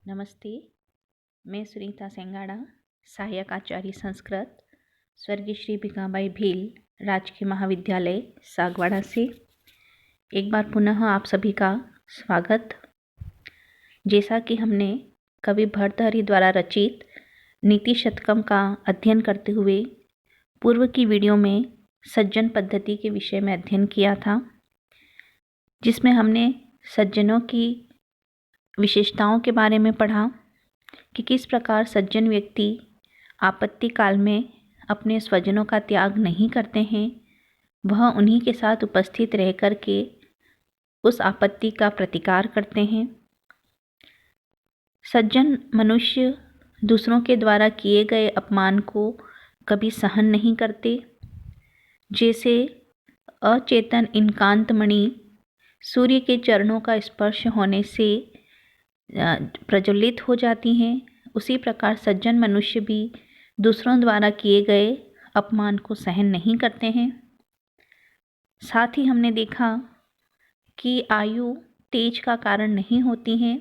नमस्ते। मैं सुनीता सेंगाड़ा, सहायक आचार्य संस्कृत, स्वर्गीय श्री भिकाबाई भील राजकीय महाविद्यालय सागवाड़ा से एक बार पुनः आप सभी का स्वागत। जैसा कि हमने कवि भर्तृहरि द्वारा रचित नीति शतकम का अध्ययन करते हुए पूर्व की वीडियो में सज्जन पद्धति के विषय में अध्ययन किया था, जिसमें हमने सज्जनों की विशेषताओं के बारे में पढ़ा कि किस प्रकार सज्जन व्यक्ति आपत्ति काल में अपने स्वजनों का त्याग नहीं करते हैं, वह उन्हीं के साथ उपस्थित रह कर के उस आपत्ति का प्रतिकार करते हैं। सज्जन मनुष्य दूसरों के द्वारा किए गए अपमान को कभी सहन नहीं करते। जैसे अचेतन इनकांतमणि सूर्य के चरणों का स्पर्श होने से प्रज्वलित हो जाती हैं, उसी प्रकार सज्जन मनुष्य भी दूसरों द्वारा किए गए अपमान को सहन नहीं करते हैं। साथ ही हमने देखा कि आयु तेज का कारण नहीं होती है।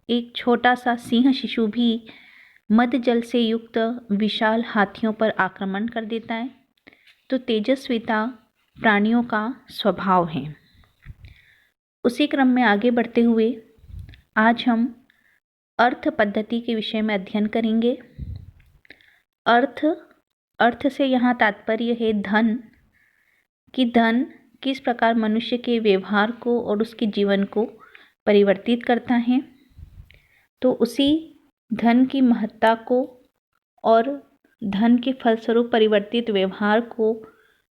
एक छोटा सा सिंह शिशु भी मद जल से युक्त विशाल हाथियों पर आक्रमण कर देता है। तो तेजस्विता प्राणियों का स्वभाव है। उसी क्रम में आगे बढ़ते हुए आज हम अर्थ पद्धति के विषय में अध्ययन करेंगे। अर्थ से यहाँ तात्पर्य है धन, कि धन किस प्रकार मनुष्य के व्यवहार को और उसके जीवन को परिवर्तित करता है। तो उसी धन की महत्ता को और धन के फलस्वरूप परिवर्तित व्यवहार को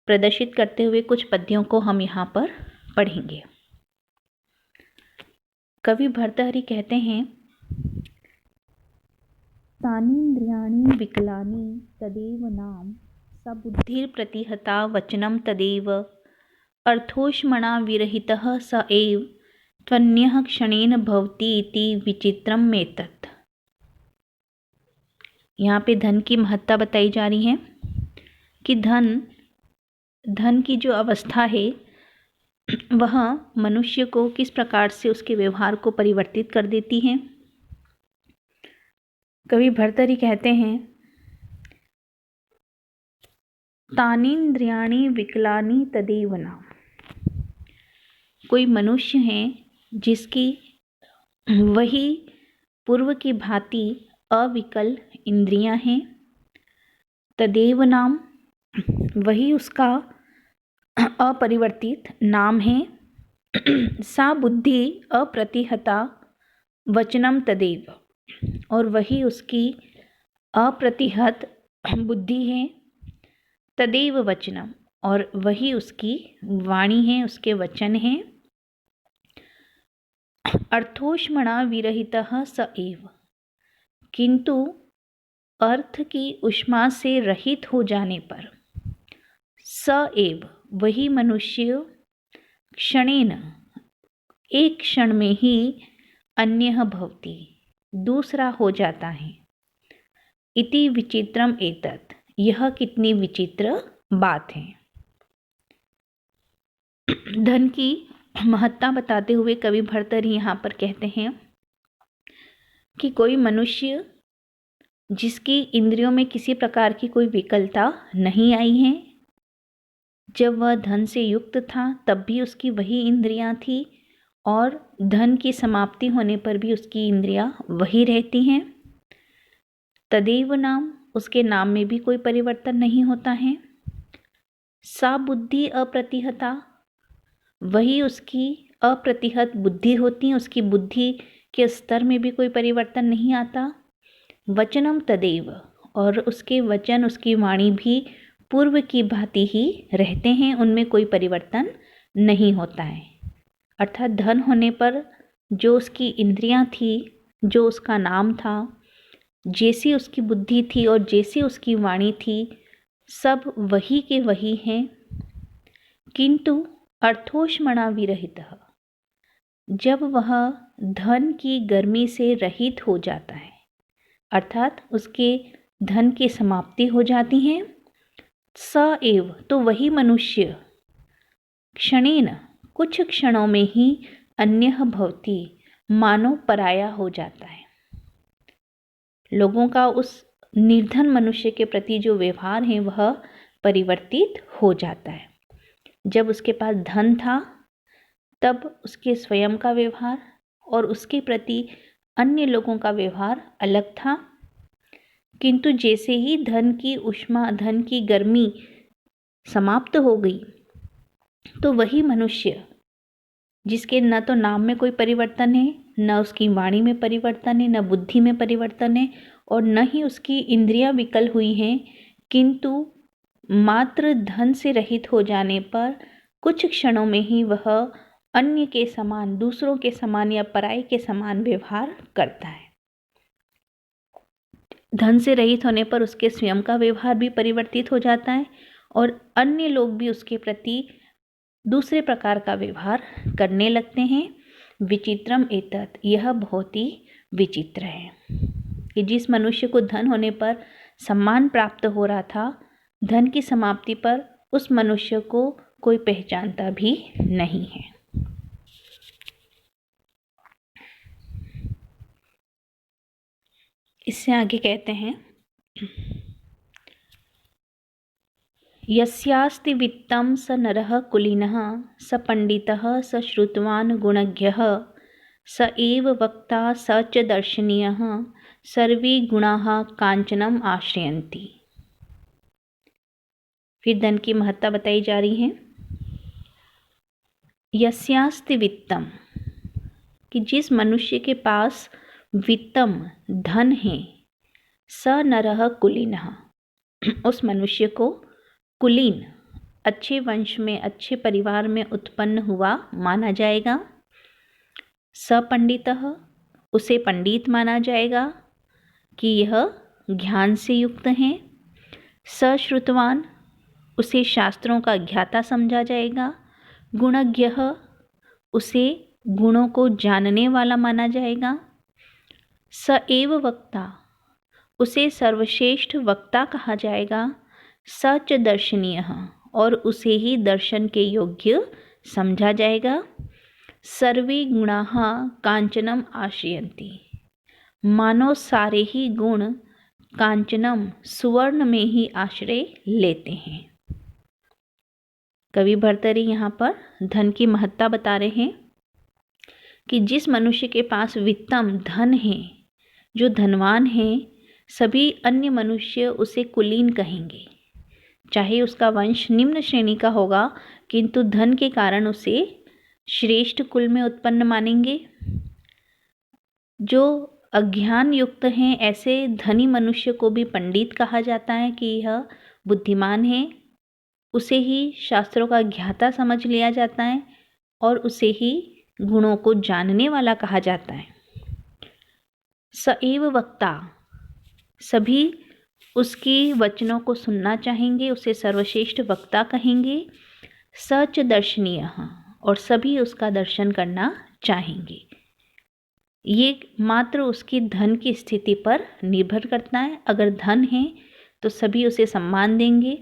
प्रदर्शित करते हुए कुछ पद्यों को हम यहाँ पर पढ़ेंगे। कवि भर्तृहरि कहते हैं, तानीन्द्रियाणि विकलानि तदेव नाम सबुद्धिर प्रतिहता वचनम तदेव अर्थोष्मणा विरहितः स एव त्वन्यः क्षणेन भवति इति विचित्रम एतत्। यहाँ पे धन की महत्ता बताई जा रही है कि धन की जो अवस्था है वह मनुष्य को किस प्रकार से उसके व्यवहार को परिवर्तित कर देती है। कवि भर्तृहरि कहते हैं, तानीन्द्रियाणि विकलानि तदेव नाम। कोई मनुष्य है जिसकी वही पूर्व की भांति अविकल इंद्रियां हैं, तदेव नाम वही उसका अपरिवर्तित नाम है। सा बुद्धि अप्रतिहता वचनम तदेव, और वही उसकी अप्रतिहत बुद्धि है। तदेव वचनम, और वही उसकी वाणी है, उसके वचन हैं। अर्थोष्मणा विरहितः स एव, किंतु अर्थ की उष्मा से रहित हो जाने पर स एव वही मनुष्य क्षणेन एक क्षण में ही अन्यः भवति दूसरा हो जाता है। इति विचित्रम एतत्, यह कितनी विचित्र बात है। धन की महत्ता बताते हुए कवि भर्तृहरि यहाँ पर कहते हैं कि कोई मनुष्य जिसकी इंद्रियों में किसी प्रकार की कोई विकलता नहीं आई है, जब वह धन से युक्त था तब भी उसकी वही इंद्रियां थी, और धन की समाप्ति होने पर भी उसकी इंद्रियां वही रहती हैं। तदेव नाम, उसके नाम में भी कोई परिवर्तन नहीं होता है। सा बुद्धि अप्रतिहता, वही उसकी अप्रतिहत बुद्धि होती है, उसकी बुद्धि के स्तर में भी कोई परिवर्तन नहीं आता। वचनम तदेव, और उसके वचन उसकी वाणी भी पूर्व की भांति ही रहते हैं, उनमें कोई परिवर्तन नहीं होता है। अर्थात धन होने पर जो उसकी इंद्रियां थी, जो उसका नाम था, जैसी उसकी बुद्धि थी और जैसी उसकी वाणी थी, सब वही के वही हैं। किंतु अर्थोष्मणा विरहितः, जब वह धन की गर्मी से रहित हो जाता है, अर्थात उसके धन की समाप्ति हो जाती है, स एव, तो वही मनुष्य क्षणेन कुछ क्षणों में ही अन्यः भवति, मानो पराया हो जाता है। लोगों का उस निर्धन मनुष्य के प्रति जो व्यवहार है वह परिवर्तित हो जाता है। जब उसके पास धन था तब उसके स्वयं का व्यवहार और उसके प्रति अन्य लोगों का व्यवहार अलग था, किंतु जैसे ही धन की उष्मा, धन की गर्मी समाप्त हो गई तो वही मनुष्य जिसके न तो नाम में कोई परिवर्तन है, न उसकी वाणी में परिवर्तन है, न बुद्धि में परिवर्तन है और न ही उसकी इंद्रियां विकल हुई हैं, किंतु मात्र धन से रहित हो जाने पर कुछ क्षणों में ही वह अन्य के समान, दूसरों के समान या पराई के समान व्यवहार करता है। धन से रहित होने पर उसके स्वयं का व्यवहार भी परिवर्तित हो जाता है और अन्य लोग भी उसके प्रति दूसरे प्रकार का व्यवहार करने लगते हैं। विचित्रम एतत्, यह बहुत ही विचित्र है कि जिस मनुष्य को धन होने पर सम्मान प्राप्त हो रहा था, धन की समाप्ति पर उस मनुष्य को कोई पहचानता भी नहीं है। इससे आगे कहते हैं, यस्यास्ति वित्तं स नरः कुलीनः स पंडितः स श्रुतवान् गुणज्ञः स एव वक्ता स च दर्शनीयः सर्वे गुणाः कांचनम आश्रयन्ति। फिर धन की महत्ता बताई जा रही है। यस्यास्ति वित्तम, कि जिस मनुष्य के पास वित्तम धन है, स नरः कुलीनः, उस मनुष्य को कुलीन, अच्छे वंश में, अच्छे परिवार में उत्पन्न हुआ माना जाएगा। सपंडितः, उसे पंडित माना जाएगा कि यह ज्ञान से युक्त है। सश्रुतवान, उसे शास्त्रों का ज्ञाता समझा जाएगा। गुणज्ञः, उसे गुणों को जानने वाला माना जाएगा। स एव वक्ता, उसे सर्वश्रेष्ठ वक्ता कहा जाएगा। सच दर्शनीय, और उसे ही दर्शन के योग्य समझा जाएगा। सर्वे गुणाः कांचनम आश्रयन्ति, मानो सारे ही गुण कांचनम, सुवर्ण में ही आश्रय लेते हैं। कवि भर्तृहरि यहाँ पर धन की महत्ता बता रहे हैं कि जिस मनुष्य के पास वित्तम धन है, जो धनवान है, सभी अन्य मनुष्य उसे कुलीन कहेंगे। चाहे उसका वंश निम्न श्रेणी का होगा, किंतु धन के कारण उसे श्रेष्ठ कुल में उत्पन्न मानेंगे। जो अज्ञान युक्त हैं, ऐसे धनी मनुष्य को भी पंडित कहा जाता है कि यह बुद्धिमान है। उसे ही शास्त्रों का ज्ञाता समझ लिया जाता है और उसे ही गुणों को जानने वाला कहा जाता है। स एव वक्ता, सभी उसकी वचनों को सुनना चाहेंगे, उसे सर्वश्रेष्ठ वक्ता कहेंगे। सच दर्शनीय, और सभी उसका दर्शन करना चाहेंगे। ये मात्र उसकी धन की स्थिति पर निर्भर करता है। अगर धन है तो सभी उसे सम्मान देंगे,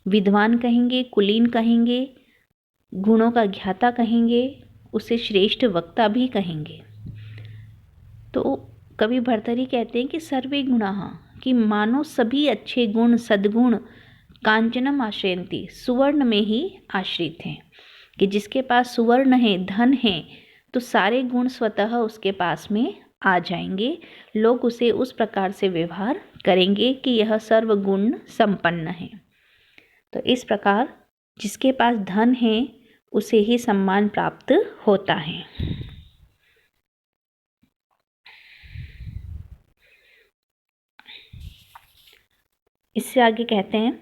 विद्वान कहेंगे, कुलीन कहेंगे, गुणों का ज्ञाता कहेंगे, उसे श्रेष्ठ वक्ता भी कहेंगे। तो कवि भर्तृहरि कहते हैं कि सर्वे गुणाः, कि मानो सभी अच्छे गुण, सद्गुण कांचनम आश्रयन्ति, सुवर्ण में ही आश्रित हैं। कि जिसके पास सुवर्ण है, धन है, तो सारे गुण स्वतः उसके पास में आ जाएंगे। लोग उसे उस प्रकार से व्यवहार करेंगे कि यह सर्वगुण संपन्न है। तो इस प्रकार जिसके पास धन है उसे ही सम्मान प्राप्त होता है। इससे आगे कहते हैं,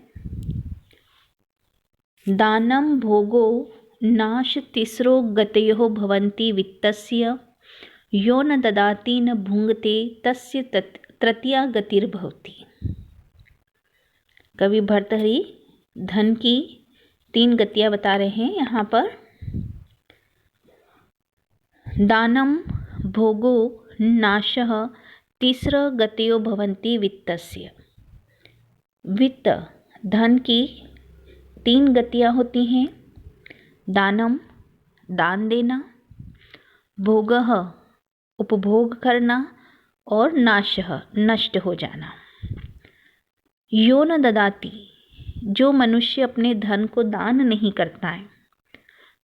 दानम भोगो नाश तिस्रो गतयो भवन्ति वित्तस्य, यो न ददाति न भुंगते तस्य तृतीया गतिर्भवति। कवि भर्तृहरि धन की 3 गतियां बता रहे हैं यहाँ पर। दानम भोगो नाशः तिस्र गतयो भवन्ति वित्तस्य। वित्त, धन की 3 गतियां होती हैं। दानम, दान देना। भोगः, उपभोग करना। और नाशः नष्ट हो जाना। यो न ददाति, जो मनुष्य अपने धन को दान नहीं करता है,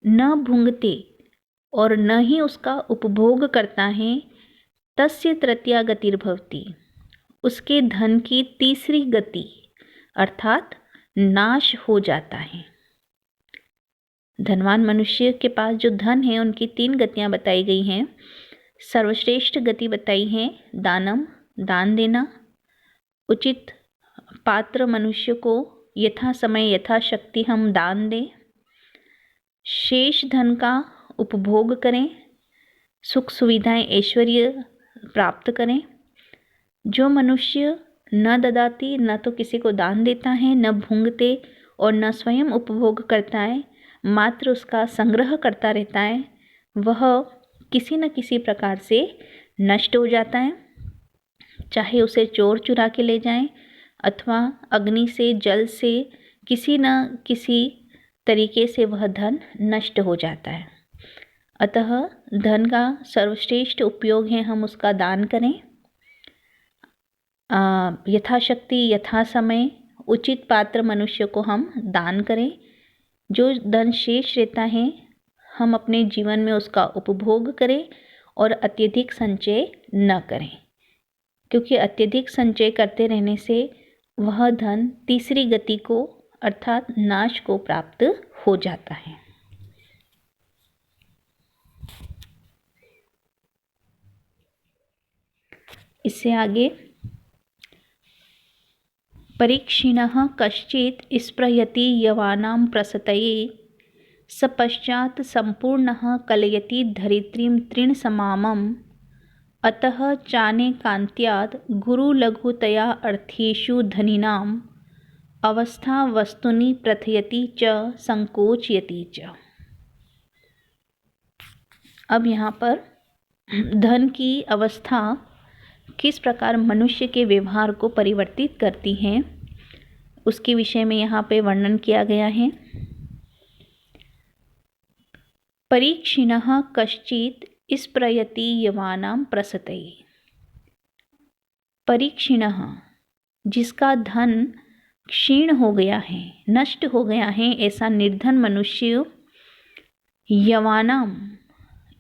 न भुंगते और न ही उसका उपभोग करता है, तस्य तृतीया गतिर्भवति, उसके धन की तीसरी गति अर्थात नाश हो जाता है। धनवान मनुष्य के पास जो धन है उनकी 3 गतियां बताई गई हैं। सर्वश्रेष्ठ गति बताई है दानम, दान देना, उचित पात्र मनुष्य को यथा समय यथाशक्ति हम दान दें, शेष धन का उपभोग करें, सुख सुविधाएं ऐश्वर्य प्राप्त करें। जो मनुष्य न ददाती, न तो किसी को दान देता है, न भुंगते और न स्वयं उपभोग करता है, मात्र उसका संग्रह करता रहता है, वह किसी न किसी प्रकार से नष्ट हो जाता है। चाहे उसे चोर चुरा के ले जाएं अथवा अग्नि से, जल से, किसी न किसी तरीके से वह धन नष्ट हो जाता है। अतः धन का सर्वश्रेष्ठ उपयोग है हम उसका दान करें, यथाशक्ति यथा समय उचित पात्र मनुष्य को हम दान करें। जो धन शेष रहता है हम अपने जीवन में उसका उपभोग करें और अत्यधिक संचय न करें, क्योंकि अत्यधिक संचय करते रहने से वह धन तीसरी गति को अर्थात नाश को प्राप्त हो जाता है। इससे आगे परीक्षिणः कश्चित् स्पृहयति यवानां प्रसतये, स पश्चात् संपूर्णः कलयति धरित्रीं तृणसमामम्, अतः चानेकान्त्यात् गुरुलघुतया अर्थेषु धनिनाम् अवस्था वस्तुनि प्रथयति च संकोचयति च। अब यहाँ पर धन की अवस्था किस प्रकार मनुष्य के व्यवहार को परिवर्तित करती हैं उसके विषय में यहाँ पे वर्णन किया गया है। परीक्षिणः कश्चित् स्पृहयति यवानां प्रसतये। परीक्षिणः, जिसका धन क्षीण हो गया है, नष्ट हो गया है, ऐसा निर्धन मनुष्य यवानाम,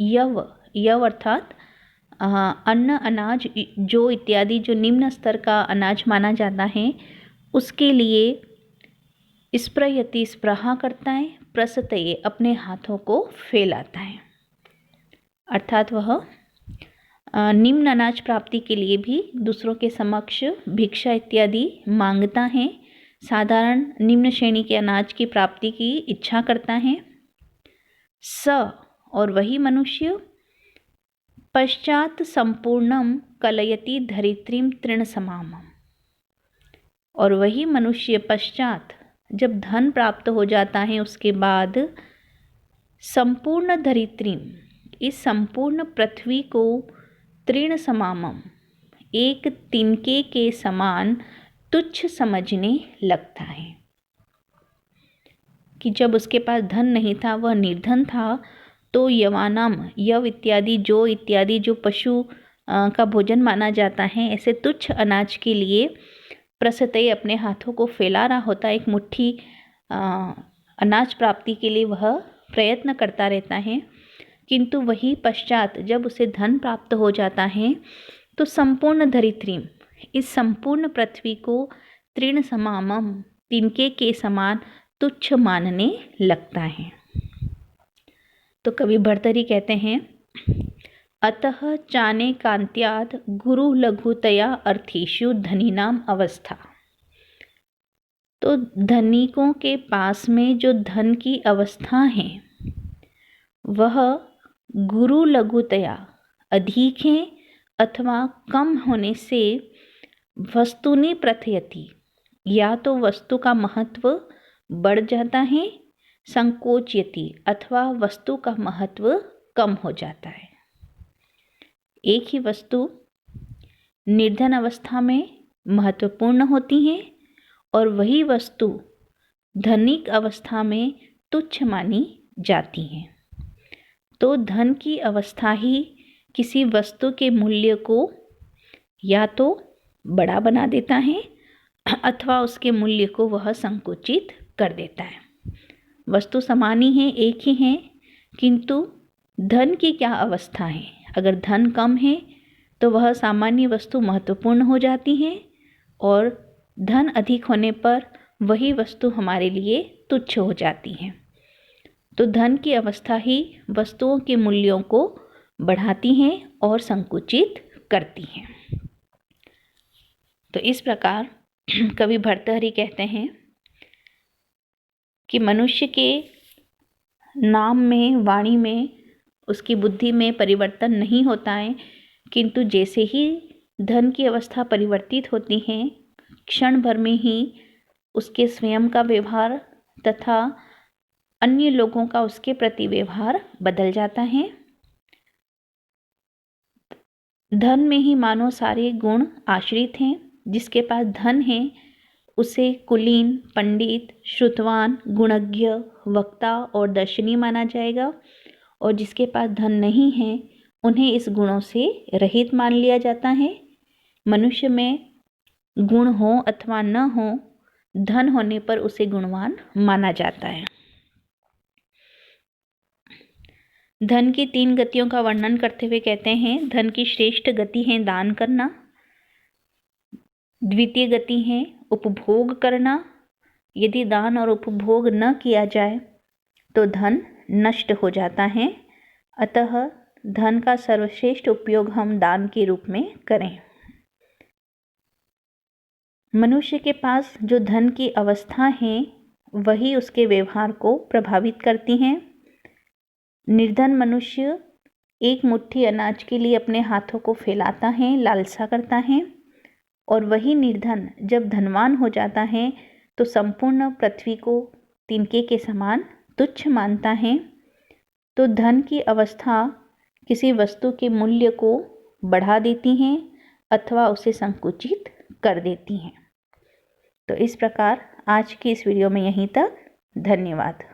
यव अर्थात अन्न अनाज जो इत्यादि जो निम्न स्तर का अनाज माना जाता है उसके लिए स्पृहयति स्पृहा करता है, प्रसतये अपने हाथों को फैलाता है, अर्थात वह निम्न अनाज प्राप्ति के लिए भी दूसरों के समक्ष भिक्षा इत्यादि मांगता है, साधारण निम्न श्रेणी के अनाज की प्राप्ति की इच्छा करता है। स और वही मनुष्य पश्चात संपूर्णम कलयति धरित्रीं तृणसमामम्, और वही मनुष्य पश्चात जब धन प्राप्त हो जाता है उसके बाद संपूर्ण धरित्रीं, इस संपूर्ण पृथ्वी को तृणसमामम्, एक तिनके के समान तुच्छ समझने लगता है। कि जब उसके पास धन नहीं था, वह निर्धन था, तो यवानाम, यव इत्यादि जो पशु का भोजन माना जाता है, ऐसे तुच्छ अनाज के लिए प्रसतये अपने हाथों को फैला रहा होता है। एक मुट्ठी अनाज प्राप्ति के लिए वह प्रयत्न करता रहता है, किंतु वही पश्चात जब उसे धन प्राप्त हो जाता है तो संपूर्ण धरित्रीं, इस संपूर्ण पृथ्वी को तृणसमामम्, तिनके के समान तुच्छ मानने लगता है। तो कवि भर्तृहरि कहते हैं, अतः चानेकान्त्यात् गुरु लघुतया अर्थेषु धनिनाम अवस्था। तो धनिकों के पास में जो धन की अवस्था है वह गुरु लघुतया अधिक है अथवा कम होने से वस्तुनि प्रथयति, या तो वस्तु का महत्व बढ़ जाता है, संकोचयति अथवा वस्तु का महत्व कम हो जाता है। एक ही वस्तु निर्धन अवस्था में महत्वपूर्ण होती है और वही वस्तु धनिक अवस्था में तुच्छ मानी जाती है। तो धन की अवस्था ही किसी वस्तु के मूल्य को या तो बड़ा बना देता है अथवा उसके मूल्य को वह संकुचित कर देता है। वस्तु समान ही है, एक ही है, किंतु धन की क्या अवस्था है। अगर धन कम है तो वह सामान्य वस्तु महत्वपूर्ण हो जाती है और धन अधिक होने पर वही वस्तु हमारे लिए तुच्छ हो जाती है। तो धन की अवस्था ही वस्तुओं के मूल्यों को बढ़ाती हैं और संकुचित करती हैं। तो इस प्रकार कवि भर्तृहरि कहते हैं कि मनुष्य के नाम में, वाणी में, उसकी बुद्धि में परिवर्तन नहीं होता है, किंतु जैसे ही धन की अवस्था परिवर्तित होती है, क्षण भर में ही उसके स्वयं का व्यवहार तथा अन्य लोगों का उसके प्रति व्यवहार बदल जाता है। धन में ही मानो सारे गुण आश्रित हैं। जिसके पास धन है उसे कुलीन, पंडित, श्रुतवान, गुणज्ञ, वक्ता और दर्शनी माना जाएगा, और जिसके पास धन नहीं है उन्हें इस गुणों से रहित मान लिया जाता है। मनुष्य में गुण हो अथवा न हो, धन होने पर उसे गुणवान माना जाता है। धन की 3 गतियों का वर्णन करते हुए कहते हैं, धन की श्रेष्ठ गति है दान करना, द्वितीय गति है उपभोग करना। यदि दान और उपभोग न किया जाए तो धन नष्ट हो जाता है, अतः धन का सर्वश्रेष्ठ उपयोग हम दान के रूप में करें। मनुष्य के पास जो धन की अवस्था है वही उसके व्यवहार को प्रभावित करती हैं। निर्धन मनुष्य एक मुट्ठी अनाज के लिए अपने हाथों को फैलाता है, लालसा करता है, और वही निर्धन जब धनवान हो जाता है तो संपूर्ण पृथ्वी को तिनके के समान तुच्छ मानता है। तो धन की अवस्था किसी वस्तु के मूल्य को बढ़ा देती हैं अथवा उसे संकुचित कर देती हैं। तो इस प्रकार आज की इस वीडियो में यहीं तक। धन्यवाद।